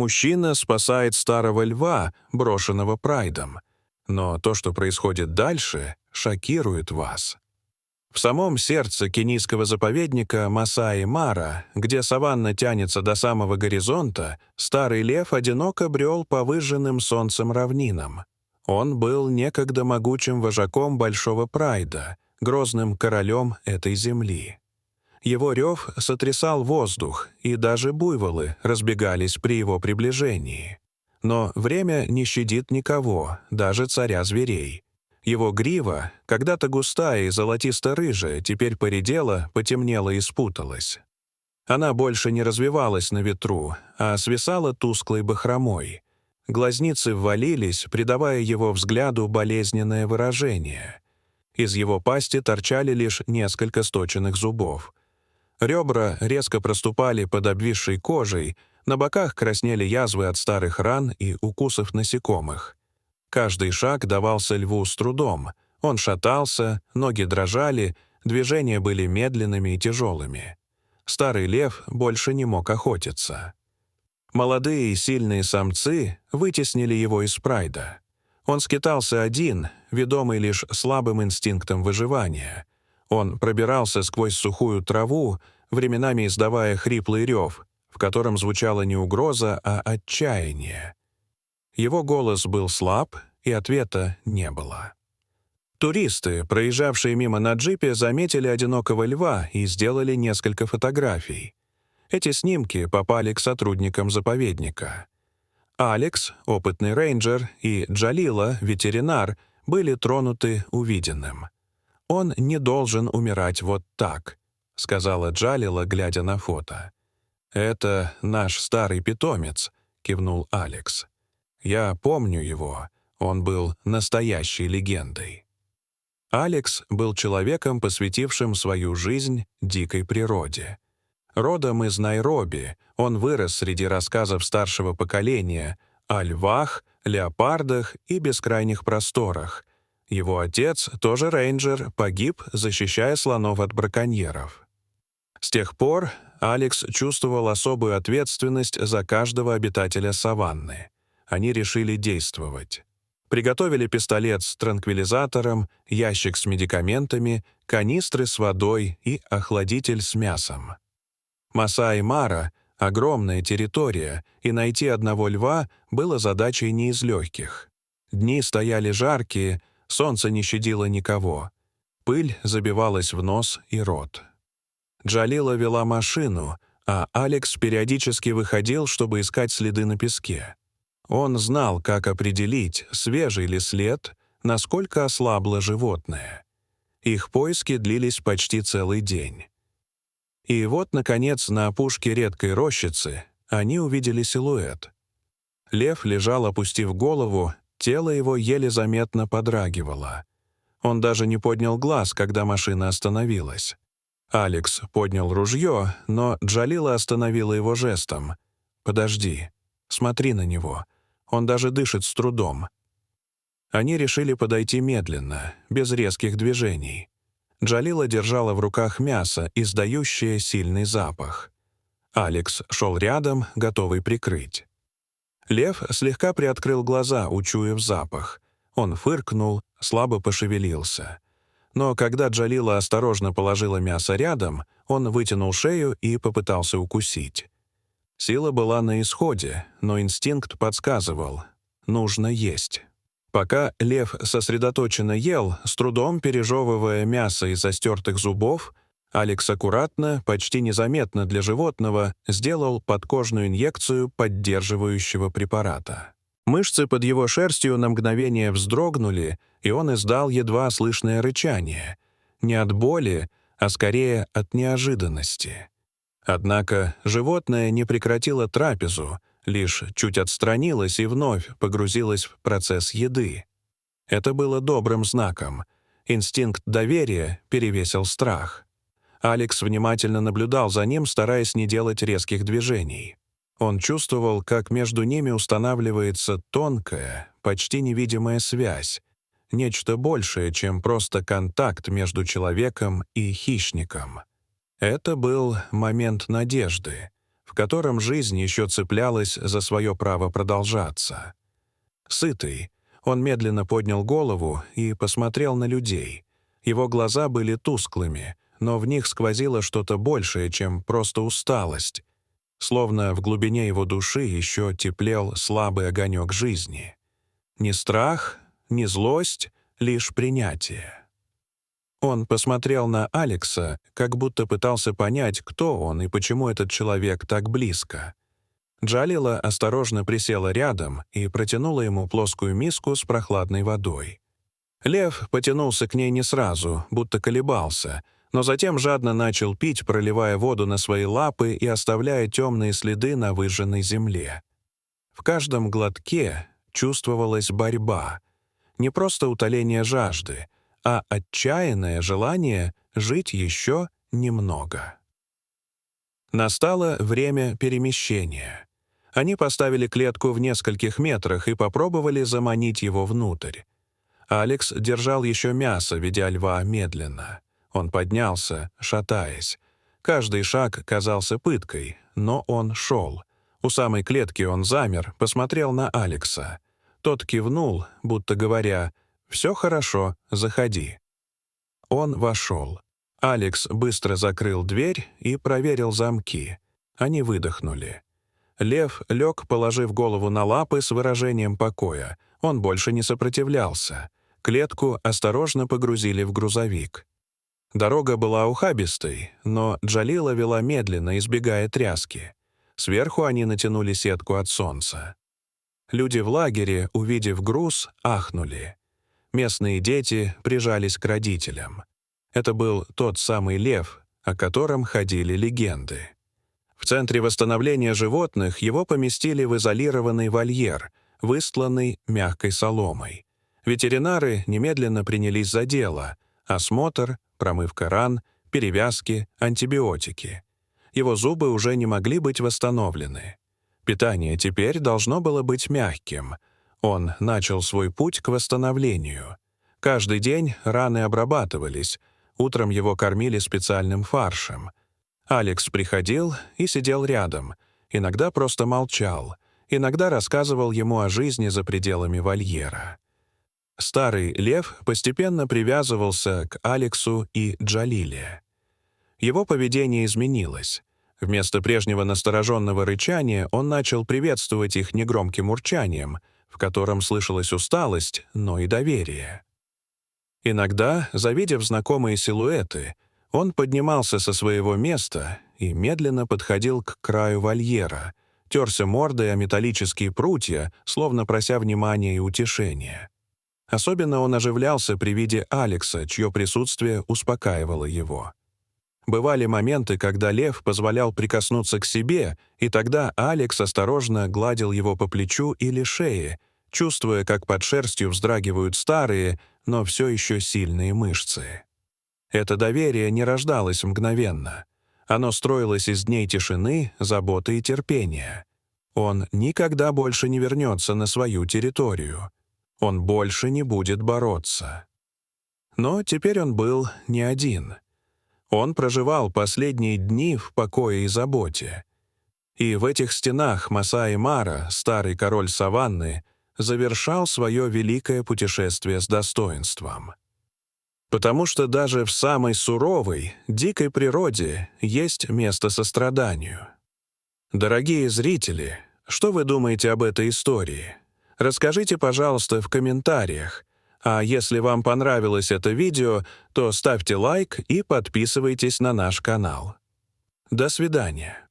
Мужчина спасает старого льва, брошенного Прайдом. Но то, что происходит дальше, шокирует вас. В самом сердце кенийского заповедника Масаи-Мара, где саванна тянется до самого горизонта, старый лев одиноко брел по выжженным солнцем равнинам. Он был некогда могучим вожаком Большого Прайда, грозным королем этой земли. Его рев сотрясал воздух, и даже буйволы разбегались при его приближении. Но время не щадит никого, даже царя зверей. Его грива, когда-то густая и золотисто-рыжая, теперь поредела, потемнела и спуталась. Она больше не развивалась на ветру, а свисала тусклой бахромой. Глазницы ввалились, придавая его взгляду болезненное выражение. Из его пасти торчали лишь несколько сточенных зубов. Ребра резко проступали под обвисшей кожей, на боках краснели язвы от старых ран и укусов насекомых. Каждый шаг давался льву с трудом. Он шатался, ноги дрожали, движения были медленными и тяжелыми. Старый лев больше не мог охотиться. Молодые и сильные самцы вытеснили его из прайда. Он скитался один, ведомый лишь слабым инстинктом выживания. Он пробирался сквозь сухую траву, временами издавая хриплый рев, в котором звучала не угроза, а отчаяние. Его голос был слаб, и ответа не было. Туристы, проезжавшие мимо на джипе, заметили одинокого льва и сделали несколько фотографий. Эти снимки попали к сотрудникам заповедника. Алекс, опытный рейнджер, и Джалила, ветеринар, были тронуты увиденным. «Он не должен умирать вот так», — сказала Джалила, глядя на фото. «Это наш старый питомец», — кивнул Алекс. «Я помню его. Он был настоящей легендой». Алекс был человеком, посвятившим свою жизнь дикой природе. Родом из Найроби, он вырос среди рассказов старшего поколения о львах, леопардах и бескрайних просторах. Его отец, тоже рейнджер, погиб, защищая слонов от браконьеров. С тех пор Алекс чувствовал особую ответственность за каждого обитателя саванны. Они решили действовать. Приготовили пистолет с транквилизатором, ящик с медикаментами, канистры с водой и охладитель с мясом. Масаи-Мара — огромная территория, и найти одного льва было задачей не из легких. Дни стояли жаркие, солнце не щадило никого. Пыль забивалась в нос и рот. Джалила вела машину, а Алекс периодически выходил, чтобы искать следы на песке. Он знал, как определить, свежий ли след, насколько ослабло животное. Их поиски длились почти целый день. И вот, наконец, на опушке редкой рощицы они увидели силуэт. Лев лежал, опустив голову, тело его еле заметно подрагивало. Он даже не поднял глаз, когда машина остановилась. Алекс поднял ружье, но Джалила остановила его жестом. «Подожди, смотри на него. Он даже дышит с трудом». Они решили подойти медленно, без резких движений. Джалила держала в руках мясо, издающее сильный запах. Алекс шел рядом, готовый прикрыть. Лев слегка приоткрыл глаза, учуяв запах. Он фыркнул, слабо пошевелился. Но когда Джалила осторожно положила мясо рядом, он вытянул шею и попытался укусить. Сила была на исходе, но инстинкт подсказывал — нужно есть. Пока лев сосредоточенно ел, с трудом пережевывая мясо из-за стертых зубов, Алекс аккуратно, почти незаметно для животного, сделал подкожную инъекцию поддерживающего препарата. Мышцы под его шерстью на мгновение вздрогнули, и он издал едва слышное рычание. Не от боли, а скорее от неожиданности. Однако животное не прекратило трапезу, лишь чуть отстранилось и вновь погрузилось в процесс еды. Это было добрым знаком. Инстинкт доверия перевесил страх. Алекс внимательно наблюдал за ним, стараясь не делать резких движений. Он чувствовал, как между ними устанавливается тонкая, почти невидимая связь, нечто большее, чем просто контакт между человеком и хищником. Это был момент надежды. в котором жизнь еще цеплялась за свое право продолжаться. Сытый, он медленно поднял голову и посмотрел на людей. Его глаза были тусклыми, но в них сквозило что-то большее, чем просто усталость. Словно в глубине его души еще теплел слабый огонек жизни. Ни страх, ни злость, лишь принятие. Он посмотрел на Алекса, как будто пытался понять, кто он и почему этот человек так близко. Джалила осторожно присела рядом и протянула ему плоскую миску с прохладной водой. Лев потянулся к ней не сразу, будто колебался, но затем жадно начал пить, проливая воду на свои лапы и оставляя темные следы на выжженной земле. В каждом глотке чувствовалась борьба, не просто утоление жажды, а отчаянное желание жить еще немного. Настало время перемещения. Они поставили клетку в нескольких метрах и попробовали заманить его внутрь. Алекс держал еще мясо, ведя льва медленно. Он поднялся, шатаясь. Каждый шаг казался пыткой, но он шел. У самой клетки он замер, посмотрел на Алекса. Тот кивнул, будто говоря: «Все хорошо, заходи». Он вошел. Алекс быстро закрыл дверь и проверил замки. Они выдохнули. Лев лег, положив голову на лапы с выражением покоя. Он больше не сопротивлялся. Клетку осторожно погрузили в грузовик. Дорога была ухабистой, но Джалила вела медленно, избегая тряски. Сверху они натянули сетку от солнца. Люди в лагере, увидев груз, ахнули. Местные дети прижались к родителям. Это был тот самый лев, о котором ходили легенды. В Центре восстановления животных его поместили в изолированный вольер, выстланный мягкой соломой. Ветеринары немедленно принялись за дело: осмотр, промывка ран, перевязки, антибиотики. Его зубы уже не могли быть восстановлены. Питание теперь должно было быть мягким. Он начал свой путь к восстановлению. Каждый день раны обрабатывались, утром его кормили специальным фаршем. Алекс приходил и сидел рядом, иногда просто молчал, иногда рассказывал ему о жизни за пределами вольера. Старый лев постепенно привязывался к Алексу и Джалиле. Его поведение изменилось. Вместо прежнего настороженного рычания он начал приветствовать их негромким урчанием, в котором слышалась усталость, но и доверие. Иногда, завидев знакомые силуэты, он поднимался со своего места и медленно подходил к краю вольера, терся мордой о металлические прутья, словно прося внимания и утешения. Особенно он оживлялся при виде Алекса, чье присутствие успокаивало его. Бывали моменты, когда лев позволял прикоснуться к себе, и тогда Алекс осторожно гладил его по плечу или шее, чувствуя, как под шерстью вздрагивают старые, но все еще сильные мышцы. Это доверие не рождалось мгновенно. Оно строилось из дней тишины, заботы и терпения. Он никогда больше не вернется на свою территорию. Он больше не будет бороться. Но теперь он был не один. Он проживал последние дни в покое и заботе. И в этих стенах Масаи Мара, старый король саванны, завершал свое великое путешествие с достоинством. Потому что даже в самой суровой, дикой природе есть место состраданию. Дорогие зрители, что вы думаете об этой истории? Расскажите, пожалуйста, в комментариях. А если вам понравилось это видео, то ставьте лайк и подписывайтесь на наш канал. До свидания.